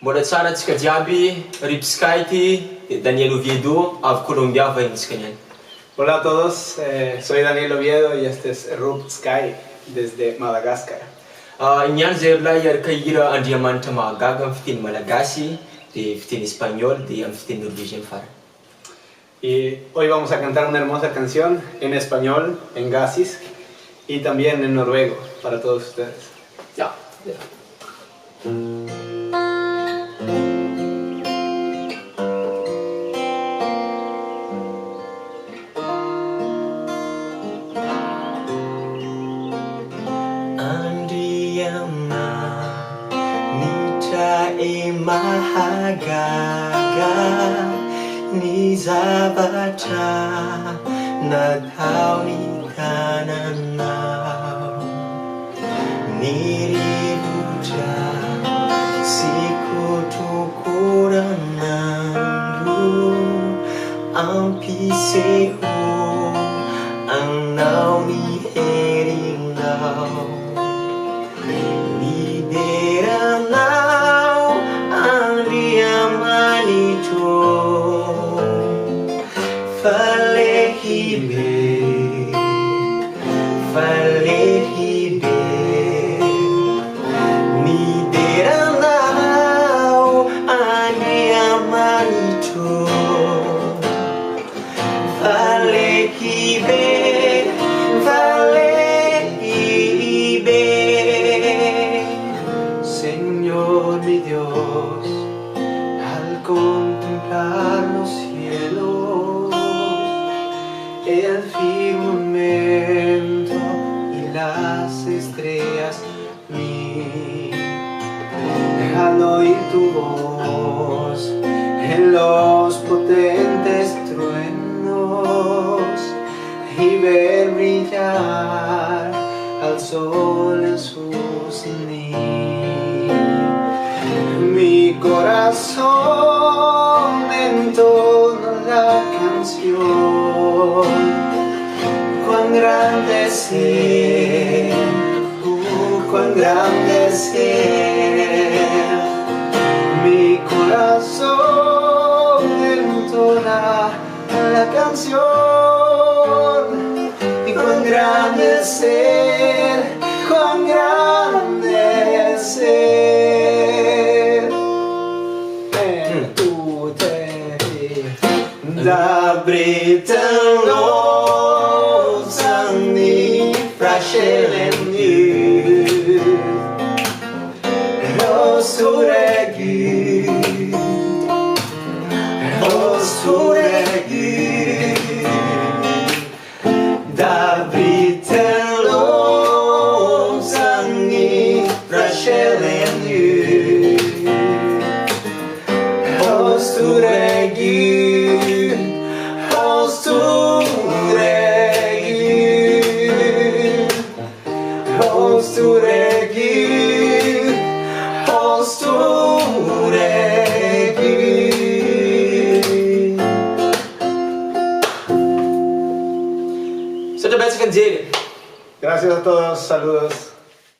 Mbola tsara antsika jiaby, Rip Sky ty, Daniel Oviedo, avy Colombia vahintsika niany. Hola a todos, soy Daniel Oviedo y este es Rup Sky desde Madagascar. Niany zay lahy iaraka hira Andriamanitra Mahagaga amin'ny fiteny Malagasy, de fiteny Espagnol, de amin'ny fiteny Norvégien farany. Y hoy vamos a cantar una hermosa canción en español, en gasis y también en noruego para todos ustedes. Ja. Mahagaga ni zavatra natao ny tananao, ny rivotra sy kotrokoran'andro ampiseho anao ny herinao, lideranao Andriamanitro, falehibe, falehibe, lideranao Andriamanitro, falehibe, falehibe. Señor mi Dios, al contemplar los cielos, el firmamento y las estrellas, dejando oír tu voz en los potentes truenos y ver brillar al sol en sus nidos. Mi corazón entona la canción, cuán grande es Él, cuán grande es Él. Mi corazón entona la canción, y cuán grande es Él, cuán grande es Él. Da Britten låsen i frasjelen Gud, å store Gud, å store Gud. Da Britten låsen i frasjelen Gud, å store Gud. Store Gud, å store Gud. Så det bästa kan säga. Gracias a todos, saludos.